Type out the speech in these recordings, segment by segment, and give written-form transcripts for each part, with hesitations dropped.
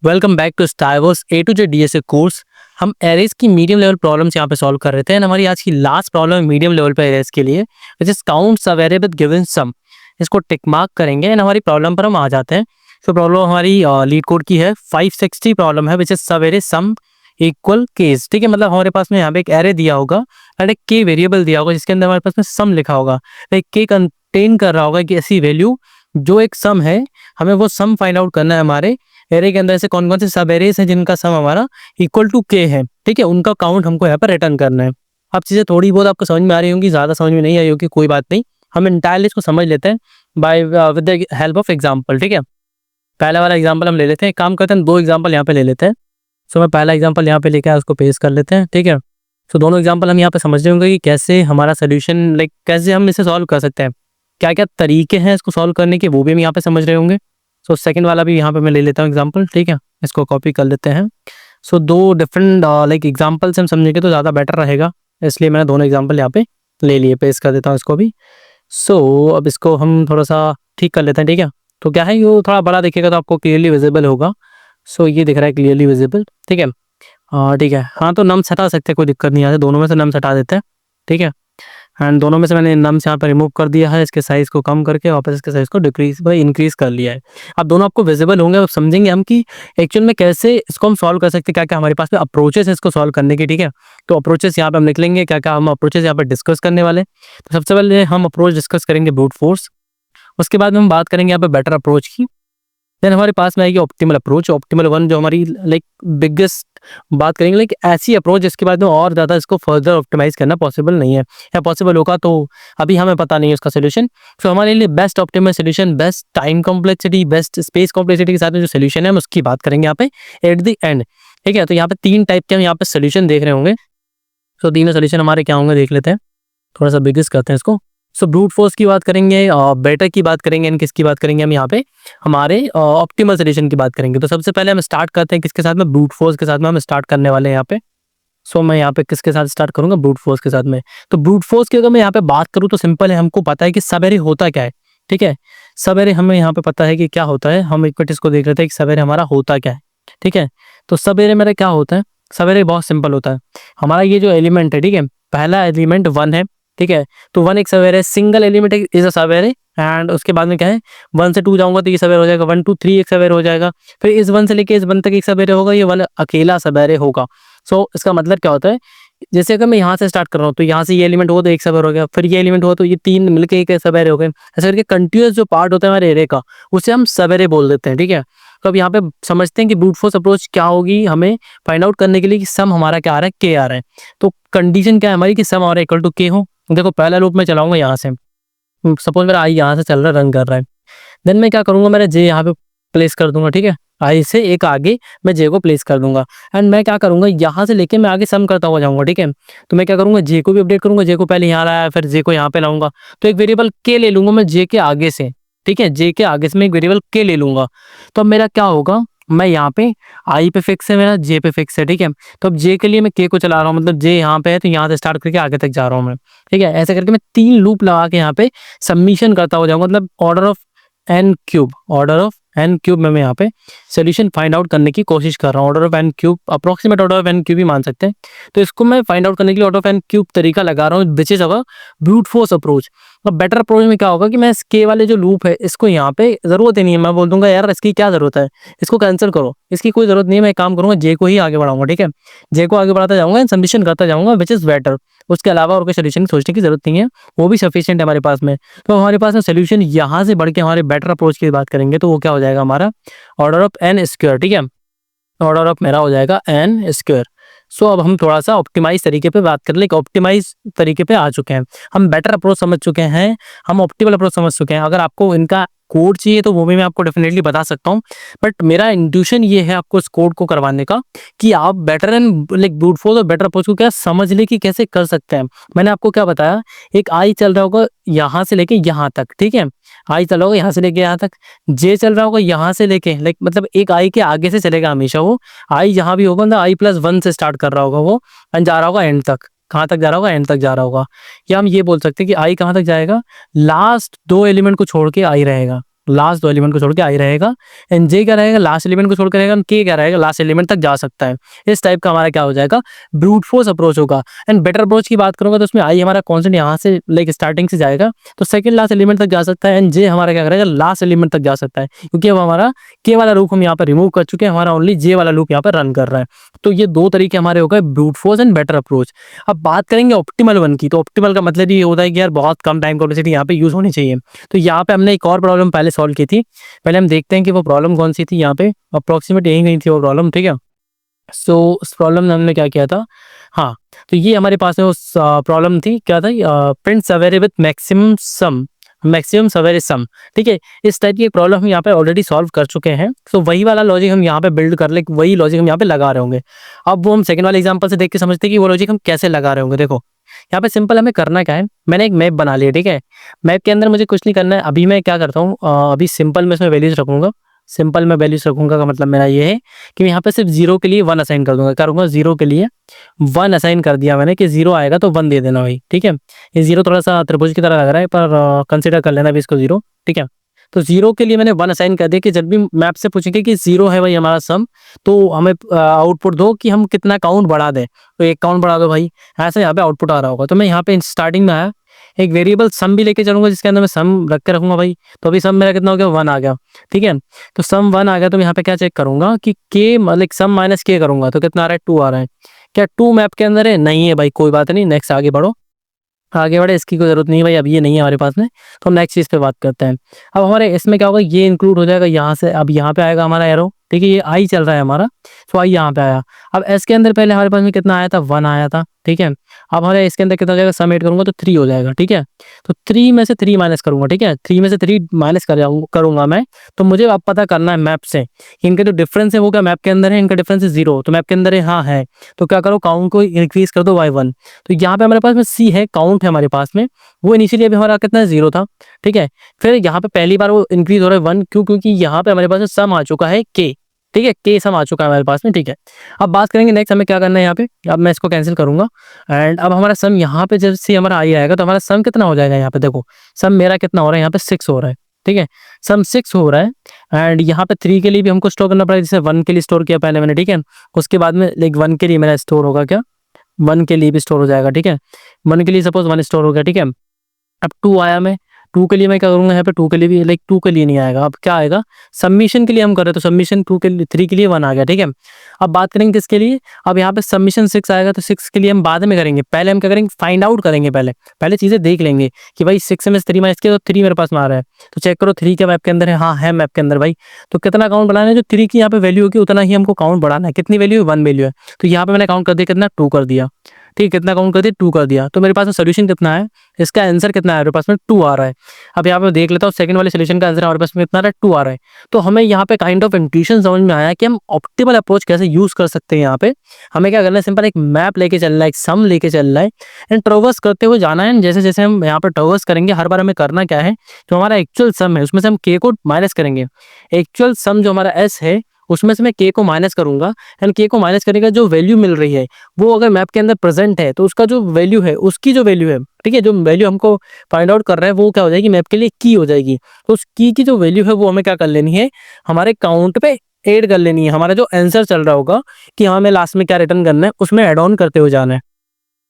Welcome back to Striver's A to Z DSA course. हम arrays की medium level problems यहाँ पे solve कर रहे थे एंड हमारी आज की लास्ट प्रॉब्लम है मीडियम लेवल पे एरेज के लिए, which is counts a variable given sum. इसको टिक मार्क करेंगे एंड हमारी प्रॉब्लम पर हम आ जाते हैं। तो प्रॉब्लम हमारी लीड कोड की है 560 प्रॉब्लम है, विच इज सवेरे सम इक्वल केस। ठीक है, मतलब हमारे पास में यहाँ पे एक एरे दिया होगा एंड एक के वेरिएबल दिया होगा जिसके अंदर हमारे पास में सम लिखा होगा। एक के कंटेन कर रहा होगा कि ऐसी वैल्यू जो एक सम है, हमें वो सम फाइंड आउट करना है। हमारे एरे के अंदर से कौन कौन से सब एरेज हैं जिनका सम हमारा इक्वल टू के है। ठीक है, उनका काउंट हमको यहाँ पर रिटर्न करना है। अब चीज़ें थोड़ी बहुत आपको समझ में आ रही होंगी, ज़्यादा समझ में नहीं आई होगी, कोई बात नहीं। हम इंटायरली इसको समझ लेते हैं by with the help of example. ठीक है, पहला वाला एग्जाम्पल हम ले लेते हैं। एक काम करते हैं, दो एग्जाम्पल यहाँ पे ले लेते हैं। सो मैं पहला एग्जाम्पल यहाँ पे लेकर उसको पेश कर लेते हैं। ठीक है, सो दोनों एग्जाम्पल हम यहाँ पे समझ रहे होंगे कि कैसे हमारा सोल्यूशन कैसे हम इसे सॉल्व कर सकते हैं, क्या क्या तरीके हैं इसको सॉल्व करने के, वो भी हम यहाँ पे समझ रहे होंगे। सो सेकंड वाला भी यहाँ पे मैं ले लेता हूँ एग्जांपल। ठीक है, इसको कॉपी कर लेते हैं। सो दो डिफरेंट एग्जांपल से हम समझेंगे तो ज़्यादा बेटर रहेगा, इसलिए मैंने दोनों एग्जांपल यहाँ पे ले लिए। पेस्ट कर देता हूँ इसको भी। सो अब इसको हम थोड़ा सा ठीक कर लेते हैं। ठीक है, तो क्या है, ये थोड़ा बड़ा दिखेगा तो आपको क्लियरली विजिबल होगा। सो ये दिख रहा है क्लियरली विजिबल। ठीक है, ठीक है। हाँ, तो नम्स हटा सकते हैं, कोई दिक्कत नहीं आती, दोनों में से नम्स हटा देते हैं। ठीक है, एंड दोनों में से मैंने नम्स यहाँ पर रिमूव कर दिया है, इसके साइज को कम करके वापस इसके साइज को डिक्रीज इंक्रीज कर लिया है। अब दोनों आपको विजिबल होंगे, अब समझेंगे हम कि एक्चुअल में कैसे इसको हम सॉल्व कर सकते हैं, क्या क्या हमारे पास में अप्रोचेस है इसको सॉल्व करने की। ठीक है, तो अप्रोचेस यहाँ पे हम लिख लेंगे, क्या क्या हम अप्रोचेस यहाँ पर डिस्कस करने वाले। तो सबसे पहले हम अप्रोच डिस्कस करेंगे ब्रूट फोर्स, उसके बाद में हम बात करेंगे यहाँ पे बेटर अप्रोच की। देन हमारे पास में आएगी ऑप्टिमल अप्रोच, ऑप्टिमल वन जो हमारी बिगेस्ट बात करेंगे, ऐसी अप्रोच जिसके बाद में और ज़्यादा इसको फर्दर ऑप्टिमाइज करना पॉसिबल नहीं है, या पॉसिबल होगा तो अभी हमें पता नहीं है उसका सोल्यूशन। तो हमारे लिए best optimal solution, best time complexity, best space complexity के साथ में जो सोल्यूशन है हम उसकी बात करेंगे यहाँ पे एट द एंड। ठीक है, तो यहाँ पे तीन टाइप के हम यहाँ पे सोल्यूशन देख रहे होंगे। तो तीनों सोल्यूशन हमारे क्या होंगे देख लेते हैं, थोड़ा सा बिगेस्ट करते हैं इसको। सो ब्रूट फोर्स की बात करेंगे, बेटर की बात करेंगे, एंड किसकी बात करेंगे हम यहाँ पे, हमारे ऑप्टिमल सोल्यूशन की बात करेंगे। तो सबसे पहले हम स्टार्ट करते हैं किसके साथ में, ब्रूट फोर्स के साथ में हम स्टार्ट करने वाले हैं यहाँ पे। सो मैं यहाँ पे किसके साथ स्टार्ट करूंगा, ब्रूट फोर्स के साथ में। तो ब्रूट फोर्स की अगर मैं यहाँ पे बात करूँ तो सिंपल है, हमको पता है कि सब एरे होता क्या है। ठीक है, सब एरे हमें यहाँ पे पता है कि क्या होता है। हम एक मिनट इसको देख लेते हैं कि सब एरे हमारा होता क्या है। ठीक है, तो सब एरे मेरा क्या होता है, सब एरे बहुत सिंपल होता है। हमारा ये जो एलिमेंट है, ठीक है, पहला एलिमेंट 1 है। ठीक है, तो 1 एक सब array, single element is a सब एरे। एंड उसके बाद में क्या है, 1 से 2 जाऊंगा तो ये सब एरे हो जाएगा, 1 2 3 एक सब एरे हो जाएगा। फिर इस 1 से लेके इस 1 तक एक सब एरे होगा, ये 1 अकेला सब एरे होगा। सो इसका मतलब क्या होता है, जैसे अगर मैं यहाँ से स्टार्ट कर रहा हूँ तो यहाँ से ये एलिमेंट हो तो एक सब एरे हो गया, फिर ये एलिमेंट हो तो ये 3 मिलके एक सब एरे हो गए। ऐसे करके कंटिन्यूअस जो पार्ट होता है हमारे एरे का, उसे हम सब एरे बोल देते हैं। ठीक है, तो अब यहाँ पे समझते हैं कि ब्रूट फोर्स अप्रोच क्या होगी हमें फाइंड आउट करने के लिए कि सम हमारा क्या आ रहा है, के आ रहा है। तो कंडीशन क्या है हमारी कि सम हमारा इक्वल टू के हो। देखो पहला लूप मैं चलाऊंगा यहाँ से, सपोज मेरा आई यहाँ से चल रहा है, रन कर रहा है। देन मैं क्या करूंगा, मेरा जे यहाँ पे प्लेस कर दूंगा। ठीक है, आई से एक आगे मैं जे को प्लेस कर दूंगा एंड मैं क्या करूंगा, यहाँ से लेके मैं आगे सम करता हुआ जाऊंगा। ठीक है, तो मैं क्या करूंगा, जे को भी अपडेट करूंगा, जे को पहले यहाँ लाया फिर जे को यहाँ पे लाऊंगा। तो एक वेरिएबल के ले लूंगा मैं जे के आगे से। ठीक है, जे के आगे से मैं एक वेरिएबल के ले लूंगा। तो अब मेरा क्या होगा, मैं यहाँ पे आई पे फिक्स है, मेरा जे पे फिक्स है। ठीक है, तो अब जे के लिए मैं के को चला रहा हूँ, मतलब जे यहाँ पे है तो यहाँ से स्टार्ट करके आगे तक जा रहा हूँ मैं। ठीक है, ऐसे करके मैं 3 लूप लगा के यहाँ पे सबमिशन करता हो जाऊंगा, मतलब order of N cube, order of N cube में मैं यहाँ पे सोल्यूशन फाइंड आउट करने की कोशिश कर रहा हूँ। Order of N cube, approximate order of N cube ही मान सकते हैं। तो इसको मैं फाइंड आउट करने के लिए ऑर्डर ऑफ एन क्यूब तरीका लगा रहा हूँ, which is our brute force approach. अब बेटर अप्रोच में क्या होगा कि मैं इस के वाले जो लूप है इसको यहाँ पे जरूरत ही नहीं है, मैं बोल दूंगा यार इसकी क्या जरूरत है, इसको कैंसिल करो, इसकी कोई जरूरत नहीं है। मैं काम करूंगा, जे को ही आगे बढ़ाऊंगा। ठीक है, जे को आगे बढ़ाता जाऊंगा, सबमिशन करता जाऊंगा, विच इज बेटर। उसके अलावा और कोई सोल्यूशन सोचने की जरूरत नहीं है, वो भी सफिशिएंट है हमारे पास में। तो हमारे पास में सोल्यूशन यहाँ से बढ़ के हमारे बेटर अप्रोच की बात करेंगे तो वो क्या हो जाएगा हमारा, ऑर्डर ऑफ एन स्क्वायर। ठीक है, ऑर्डर ऑफ मेरा हो जाएगा एन स्क्वायर। सो अब हम थोड़ा सा ऑप्टिमाइज तरीके पे बात कर ले, ऑप्टिमाइज तरीके पे आ चुके हैं हम, बेटर अप्रोच समझ चुके हैं, हम ऑप्टिमल अप्रोच समझ चुके हैं। अगर आपको इनका कोड चाहिए तो वो भी मैं आपको डेफिनेटली बता सकता हूँ, बट मेरा इंट्यूशन ये है आपको इस कोड को करवाने का कि आप बेटर एंड ब्रूट फोर्स और बेटर अप्रोच को क्या समझ ले कि कैसे कर सकते हैं। मैंने आपको क्या बताया, एक आई चल रहा होगा यहाँ से लेके यहाँ तक। ठीक है, आई चल रहा होगा यहाँ से लेके यहाँ तक, जे चल रहा होगा यहाँ से लेके मतलब एक आई के आगे से चलेगा हमेशा वो। आई जहाँ भी होगा, मतलब आई प्लस 1 से स्टार्ट कर रहा होगा वो एंड जा रहा होगा एंड तक। कहाँ तक जा रहा होगा, एंड तक जा रहा होगा। या हम ये बोल सकते हैं कि आई कहाँ तक जाएगा, लास्ट 2 एलिमेंट को छोड़ के आई रहेगा, लास्ट 2 एलिमेंट को छोड़ के आई रहेगा, एंड जे क्या रहेगा, लास्ट एलिमेंट को छोड़ के रहेगा, एंड के क्या रहेगा, लास्ट एलिमेंट तक जा सकता है। इस टाइप का हमारा क्या हो जाएगा, ब्रूट फोर्स अप्रोच होगा। एंड बेटर अप्रोच की बात करूंगा तो उसमें आई हमारा कॉन्स्टेंट यहाँ से लाइक स्टार्टिंग से जाएगा तो सेकंड लास्ट एलिमेंट तक जा सकता है, एंड जे हमारा क्या करेगा, लास्ट एलिमेंट तक जा सकता है, क्योंकि अब हमारा के वाला लूप हम यहाँ पर रिमूव कर चुके हैं, हमारा ओनली जे वाला लूप यहाँ पर रन कर रहा है। तो ये 2 तरीके हमारे हो गए, brute force and better approach. अब बात करेंगे ऑप्टिमल वन की, तो ऑप्टिमल का मतलब ये होता है कि यार बहुत कम टाइम कॉम्प्लेक्सिटी यहाँ पे यूज होनी चाहिए। तो यहाँ पे हमने एक और प्रॉब्लम पहले सॉल्व की थी, पहले हम देखते हैं कि वो प्रॉब्लम कौन सी थी। यहाँ पे अप्रोक्सीमेट यही नहीं थी वो प्रॉब्लम, ठीक है। सो उस प्रॉब्लम में हमने क्या किया था, हाँ, तो ये हमारे पास में उस प्रॉब्लम थी, क्या था, प्रिंट सवेरे विथ मैक्सिमम सवेरे सम, ठीक है। इस टाइप की प्रॉब्लम हम यहाँ पे ऑलरेडी सॉल्व कर चुके हैं, तो वही वाला लॉजिक हम यहाँ पे बिल्ड कर ले, वही लॉजिक हम यहाँ पे लगा रहे होंगे। अब वो हम सेकंड वाले एग्जांपल से देख के समझते हैं कि वो लॉजिक हम कैसे लगा रहे होंगे। देखो यहाँ पे सिंपल हमें करना क्या है, मैंने एक मैप बना लिया, ठीक है। मैप के अंदर मुझे कुछ नहीं करना है, अभी मैं क्या करता हूँ, अभी सिंपल में इसमें वैल्यूज रखूंगा। सिंपल में वैल्यूज रखूंगा का मतलब मेरा ये है कि मैं यहाँ पे सिर्फ 0 के लिए 1 असाइन कर दूंगा, करूंगा 0 के लिए 1 असाइन कर दिया मैंने कि 0 आएगा तो 1 दे देना भाई, ठीक है। ये 0 थोड़ा सा त्रिभुज की तरह लग रहा है, पर कंसिडर कर लेना भी इसको 0, ठीक है। तो 0 के लिए मैंने 1 असाइन कर दिया कि जब भी मैप से पूछेंगे कि 0 है भाई हमारा सम, तो हमें आउटपुट दो कि हम कितना काउंट बढ़ा दें, तो एक काउंट बढ़ा दो भाई, ऐसे यहाँ पे आउटपुट आ रहा होगा। तो मैं यहाँ पे स्टार्टिंग में आया एक वेरिएबल सम भी लेके चलूंगा जिसके अंदर मैं सम रख के रखूंगा भाई, तो अभी सम मेरा कितना हो गया, 1 आ गया, ठीक है। तो सम 1 आ गया, तो मैं यहाँ पे क्या चेक करूंगा कि के मतलब सम माइनस के करूंगा तो कितना आ रहा है, 2 आ रहा है। क्या 2 मैप के अंदर है, नहीं है भाई, कोई बात नहीं, नेक्स्ट आगे बढ़ो, आगे बढ़े, इसकी कोई जरूरत नहीं है भाई, अब ये नहीं है हमारे पास में, तो हम नेक्स्ट चीज पे बात करते हैं। अब हमारे इसमें क्या होगा, ये इंक्लूड हो जाएगा यहाँ से, अब यहाँ पे आएगा हमारा एरो, ठीक है, ये आई चल रहा है हमारा, तो आई यहाँ पे आया। अब एस के अंदर पहले हमारे पास में कितना आया था, 1 आया था, ठीक है। अब हमारे इसके अंदर कितना हो जाएगा, सम 8 करूंगा तो 3 हो जाएगा, ठीक है। तो 3 में से 3 माइनस करूंगा, ठीक है, 3 में से 3 माइनस करूंगा मैं, तो मुझे अब पता करना है मैप से इनके जो डिफरेंस है वो क्या मैप के अंदर है, इनका डिफरेंस है 0, तो मैप के अंदर है, हाँ है, तो क्या करो, काउंट को इंक्रीज कर दो बाय 1। तो यहाँ पे हमारे पास में सी है, काउंट है हमारे पास में, वो इनिशियली अभी हमारा कितना 0 था, ठीक है। फिर यहाँ पे पहली बार वो इंक्रीज हो रहा है 1, क्यों, क्योंकि यहाँ पे हमारे पास सम आ चुका है के, ठीक है, के सम आ चुका है हमारे पास में, ठीक है। अब बात करेंगे नेक्स्ट हमें क्या करना है यहाँ पे, अब मैं इसको कैंसिल करूंगा, एंड अब हमारा सम यहाँ पे जब से हमारा आई आएगा तो हमारा सम कितना हो जाएगा, यहाँ पे देखो सम मेरा कितना हो रहा है, यहाँ पे 6 हो रहा है, ठीक है, सम 6 हो रहा है। एंड यहाँ पे 3 के लिए भी हमको स्टोर करना पड़ेगा, जैसे 1 के लिए स्टोर किया पहले मैंने, ठीक है। उसके बाद में लाइक 1 के लिए मेरा स्टोर होगा, क्या 1 के लिए भी स्टोर हो जाएगा, ठीक है। 1 के लिए सपोज 1 स्टोर हो गया, ठीक है। अब 2 आया, मैं 2 के लिए मैं क्या करूंगा, यहाँ पे 2 के लिए भी लाइक 2 के लिए नहीं आएगा, अब क्या आएगा, सबमिशन के लिए हम कर रहे हैं, तो सबमिशन 2 के लिए 3 के लिए 1 आ गया, ठीक है। अब बात करेंगे किसके लिए, अब यहाँ पे सबमिशन 6 आएगा, तो 6 के लिए हम बाद में करेंगे, पहले हम क्या करेंगे, फाइंड आउट करेंगे, पहले पहले चीजें देख लेंगे कि भाई 6 में से 3 माइनस किया तो 3 मेरे पास में आ रहा है, तो चेक करो 3 क्या मैप के अंदर है, हाँ है मैप के अंदर भाई। तो कितना काउंट बढ़ाना है, जो 3 की यहाँ पे वैल्यू होगी उतना ही हमको काउंट बढ़ाना है, कितनी वैल्यू है, 1 वैल्यू है, तो यहाँ पे मैंने काउंट कर दिया कितना, 2 कर दिया, ठीक, कितना काउंट कर दिया, 2 कर दिया। तो मेरे पास में सोल्यूशन कितना है, इसका आंसर कितना है, मेरे पास में 2 आ रहा है। अब यहाँ पे देख लेता हूँ सेकंड वाले सोल्यूशन का आंसर हमारे पास में कितना आ रहा है, 2 आ रहा है। तो हमें यहाँ पे काइंड ऑफ इंट्यूशन समझ में आया कि हम ऑप्टिमल अप्रोच कैसे यूज कर सकते हैं। यहाँ पे हमें क्या करना है, सिंपल एक मैप लेके चलना है, एक सम लेके चलना है, एंड ट्रावर्स करते हुए जाना है। जैसे जैसे हम यहाँ पे ट्रावर्स करेंगे, हर बार हमें करना क्या है, जो हमारा एक्चुअल सम है उसमें से हम के को माइनस करेंगे। एक्चुअल सम जो हमारा एस है उसमें से मैं के को माइनस करूंगा, एंड के को माइनस करने का जो वैल्यू मिल रही है वो अगर मैप के अंदर प्रेजेंट है तो उसका जो वैल्यू है, उसकी जो वैल्यू है, ठीक है, जो वैल्यू हमको फाइंड आउट कर रहा है वो क्या हो जाएगी, मैप के लिए की हो जाएगी। तो उस की जो वैल्यू है वो हमें क्या कर लेनी है, हमारे काउंट पे ऐड कर लेनी है। हमारा जो आंसर चल रहा होगा कि हमें लास्ट में क्या रिटर्न करना है उसमें एड ऑन करते हुए जाना है।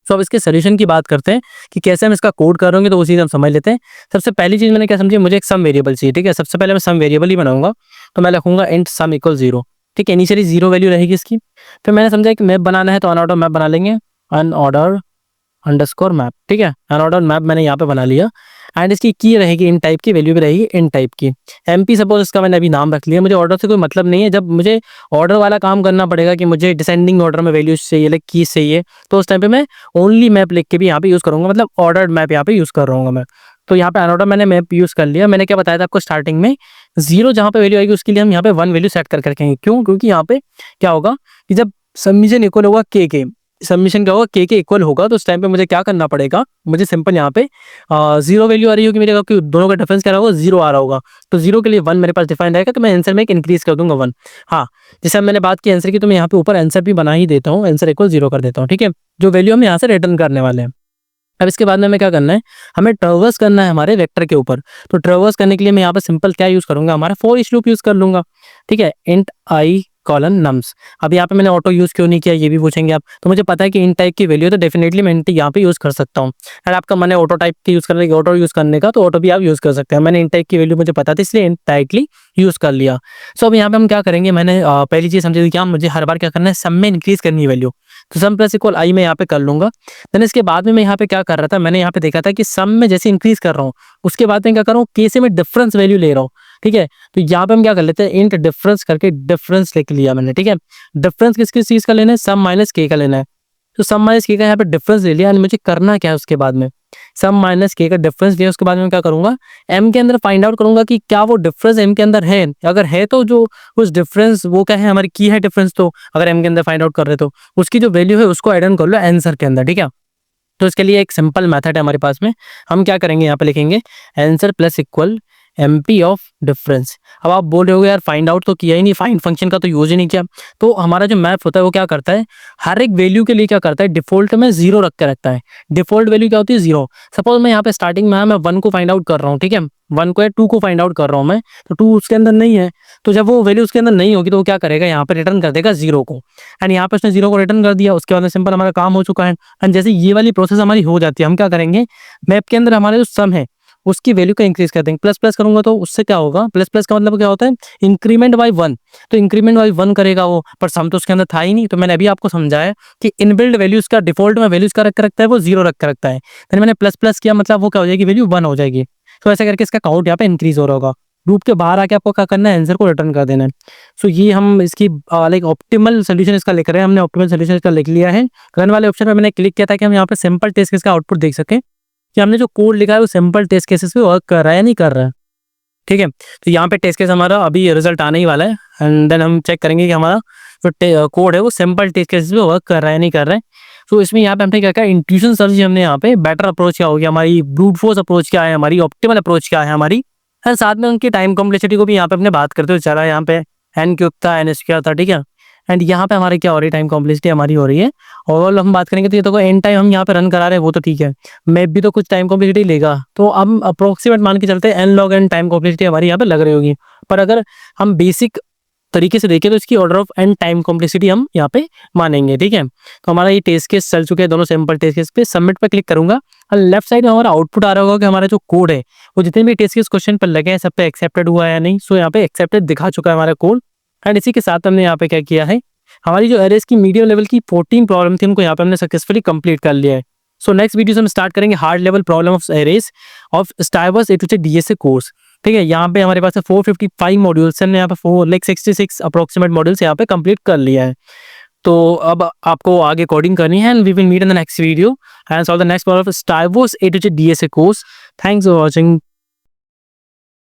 तो अब इसके सोल्यूशन की बात करते हैं कि कैसे हम इसका कोड करेंगे, तो उसी से हम समझ लेते हैं। सबसे पहली चीज मैंने क्या समझी, मुझे एक सम वेरिएबल चाहिए, ठीक है। सबसे पहले मैं सम वेरिएबल ही बनाऊंगा, तो मैं लिखूंगा इंट सम इक्वल 0, ठीक है। इनिशियली 0 वैल्यू रहेगी इसकी। फिर मैंने समझा कि मैप बनाना है तो अनऑर्डर मैप बना लेंगे, अनऑर्डर अंडरस्कोर मैप, ठीक है। अनऑर्डर मैप मैंने यहाँ पे बना लिया, एंड इसकी की रहेगी इन टाइप की, वैल्यू भी रहेगी इन टाइप की। एमपी सपोज इसका मैंने अभी नाम रख लिया, मुझे ऑर्डर से कोई मतलब नहीं है। जब मुझे ऑर्डर वाला काम करना पड़ेगा कि मुझे डिसेंडिंग ऑर्डर में वैल्यूज चाहिए, लाइक की चाहिए, तो उस टाइम पे मैं ओनली मैप लिख के भी यहाँ पे यूज करूंगा, मतलब ऑर्डर्ड मैप यहाँ पे यूज कर रहा हूँ मैं। तो यहाँ पे अनऑर्डर मैंने मैप यूज कर लिया। मैंने क्या बताया था आपको स्टार्टिंग में, 0 जहाँ पे वैल्यू आएगी उसके लिए हम यहाँ पे 1 वैल्यू सेट करके रखेंगे। क्यों, क्योंकि यहाँ पे क्या होगा कि जब सबमिशन इक्वल होगा के सबमिशन क्या होगा, के इक्वल होगा, तो उस टाइम पे मुझे क्या करना पड़ेगा, मुझे सिंपल यहाँ पे 0 वैल्यू आ रही होगी मेरे, क्योंकि दोनों का डिफरेंस क्या होगा, 0 आ रहा होगा। तो 0 के लिए 1 मेरे पास डिफाइंड रहेगा, तो मैं आंसर में एक इंक्रीज कर दूंगा 1। हाँ, जैसे अब मैंने बात की आंसर की, तो मैं यहाँ पे ऊपर आंसर भी बना ही देता हूँ, आंसर इक्वल 0 कर देता हूँ, ठीक है, जो वैल्यू हम यहाँ से रिटर्न करने वाले हैं। अब इसके बाद में हमें क्या करना है, हमें ट्रैवर्स करना है हमारे वेक्टर के ऊपर। तो ट्रैवर्स करने के लिए मैं यहाँ पे सिंपल क्या यूज़ करूँगा, हमारा फॉर ईच लूप यूज़ कर लूँगा। ठीक है, इंट आई कॉलन नम्स। अब यहाँ पे मैंने ऑटो यूज़ क्यों नहीं किया ये भी पूछेंगे आप। तो मुझे पता है कि इंट टाइप की वैल्यू है, तो डेफिनेटली मैं इंट यहाँ पे यूज़ कर सकता हूँ। अगर आपका मन है ऑटो टाइप की यूज़ करने की, ऑटो यूज़ करने का, तो ऑटो भी आप यूज़ कर सकते हैं। मैंने इंट टाइप की वैल्यू मुझे पता थी, इसलिए इंट डायरेक्टली यूज़ कर लिया। सो अब यहाँ पे हम क्या करेंगे, मैंने पहली चीज़ समझी थी क्या, मुझे हर बार क्या करना है, सम में इंक्रीज करनी है वैल्यू। तो सम प्लस इक्वल आई मैं यहाँ पे कर लूंगा। देन इसके बाद में मैं यहाँ पे क्या कर रहा था, मैंने यहाँ पे देखा था कि सम में जैसे इंक्रीज कर रहा हूँ, उसके बाद में क्या कर रहा हूँ, के से मैं डिफरेंस वैल्यू ले रहा हूँ। ठीक है, तो यहाँ पे हम क्या कर लेते हैं, इंट डिफरेंस करके डिफरेंस लिख लिया मैंने। ठीक है, डिफरेंस किस किस चीज का लेना है, सम माइनस के का लेना है। तो सम माइनस के का यहाँ पे डिफरेंस ले लिया, और मुझे करना क्या है उसके बाद में, सम माइनस के का डिफरेंस लिया। उसके बाद में क्या करूंगा, एम के अंदर फाइंड आउट करूंगा कि क्या वो डिफरेंस एम के अंदर है। अगर है तो जो उस डिफरेंस वो क्या है, हमारी की है डिफरेंस, तो अगर एम के अंदर फाइंड आउट कर रहे तो उसकी जो वैल्यू है उसको ऐड ऑन कर लो आंसर के अंदर। ठीक है, तो इसके लिए एक सिंपल मेथड है हमारे पास में। हम क्या करेंगे, यहाँ पे लिखेंगे answer plus equal MP of difference. अब आप बोल रहे हो यार फाइंड आउट तो किया ही नहीं, फाइंड फंक्शन का तो यूज ही नहीं किया। तो हमारा जो मैथ होता है वो क्या करता है, हर एक वैल्यू के लिए क्या करता है, डिफॉल्ट में जीरो रख के रखता है। डिफॉल्ट वैल्यू क्या होती है, जीरो। सपोज मैं यहाँ पे स्टार्टिंग में मैं 1 को फाइंड आउट कर रहा हूँ। ठीक है, 1 को या 2 को फाइंड आउट कर रहा हूँ मैं, तो 2 उसके अंदर नहीं है। तो जब वो वैल्यू उसके अंदर नहीं होगी तो वो क्या करेगा, यहाँ पे रिटर्न कर देगा जीरो को। एंड यहाँ पे उसने जीरो को रिटर्न कर दिया। उसके बाद में सिंपल हमारा काम हो चुका है। एंड जैसे ये वाली प्रोसेस हमारी हो जाती है, हम क्या करेंगे, मैप के अंदर हमारे जो सम है उसकी वैल्यू का इंक्रीज कर देंगे। प्लस प्लस करूंगा तो उससे क्या होगा, प्लस प्लस का मतलब क्या होता है, इंक्रीमेंट बाई 1। तो इंक्रीमेंट बाई 1 करेगा वो, पर सम तो उसके अंदर था ही नहीं। तो मैंने अभी आपको समझाया कि इनबिल्ड वैल्यूज का डिफॉल्ट में वैल्यूज का रख रखता है, वो जीरो रख कर रखता है। तो मैंने प्लस प्लस किया, मतलब वो क्या हो जाएगी, वैल्यू 1 हो जाएगी। तो ऐसे करके इसका काउंट यहाँ पे इंक्रीज हो रहा होगा। लूप के बाहर आके आपको क्या करना है, आंसर को रिटर्न कर देना है। सो ये हम इसकी लाइक ऑप्टिमल सोल्यूशन इसका लिख रहे हैं। हमने ऑप्टिमल सोल्यूशन इसका लिख लिया है। रन वाले ऑप्शन पे मैंने क्लिक किया था कि हम यहाँ पे सिंपल टेस्ट केस का आउटपुट देख सकें कि हमने जो कोड लिखा है वो सिंपल टेस्ट केसेस पे वर्क कर रहा है या नहीं कर रहा है। ठीक है, तो यहाँ पे टेस्ट केस हमारा अभी रिजल्ट आने ही वाला है। एंड देन हम चेक करेंगे कि हमारा जो कोड है वो सिंपल टेस्ट केसेस पे वर्क कर रहा है नहीं कर रहा है। तो इसमें यहाँ पे हमने क्या किया, इंट्यूशन सर्च हमने यहाँ पे बेटर अप्रोच क्या होगी, हमारी ब्रूट फोर्स अप्रोच क्या है, हमारी ऑप्टिमल अप्रोच क्या है हमारी। और साथ में उनकी टाइम कॉम्प्लेक्सिटी को भी यहाँ पे अपने बात करते हुए चला। यहाँ पे एन क्यूब था, एन स्क्वायर था। ठीक है, एंड यहाँ पे हमारी क्या हो रही है, टाइम कॉम्प्लेक्सिटी हमारी हो रही है। ओवरऑल हम बात करेंगे तो ये तो एन टाइम हम यहाँ पे रन करा रहे हैं वो तो ठीक है, मैप भी तो कुछ टाइम कॉम्प्लेक्सिटी लेगा। तो हम अप्रोक्सीमेट मान के चलते हैं n log n time complexity हमारी यहाँ पे लग रही होगी। पर अगर हम बेसिक तरीके से देखें तो इसकी order of n time complexity हम यहाँ पे मानेंगे। ठीक है, तो हमारा ये टेस्ट केस चल चुके हैं दोनों सिंपल टेस्ट केस पे। सबमिट पे क्लिक करूंगा और लेफ्ट साइड में हमारा आउटपुट आ रहा होगा कि हमारा जो कोड है वो जितने भी टेस्ट केस क्वेश्चन पर लगे हैं सब पे एक्सेप्टेड हुआ है या नहीं। सो यहाँ पे एक्सेप्टेड दिखा चुका है हमारा कोड। एंड इसी के साथ हमने यहाँ पे क्या किया है, हमारी जो एरेज की मीडियम लेवल की 14 प्रॉब्लम थी उनको यहाँ पे हमने सक्सेसफुली कंप्लीट कर लिया है। सो नेक्स्ट वीडियो से हम स्टार्ट करेंगे hard level problem of arrays of Striver's A to Z DSA course. ठीक है, यहाँ पे हमारे पास 455 मॉड्यूल्स हैं, यहाँ पे 466 अप्रोक्सीमेट मॉड्यूल्स यहाँ पे कंप्लीट कर लिया है। तो अब आपको आगे कोडिंग करनी है and we will meet in the next video and solve the next problem of Striver's A to Z DSA course. Thanks for watching.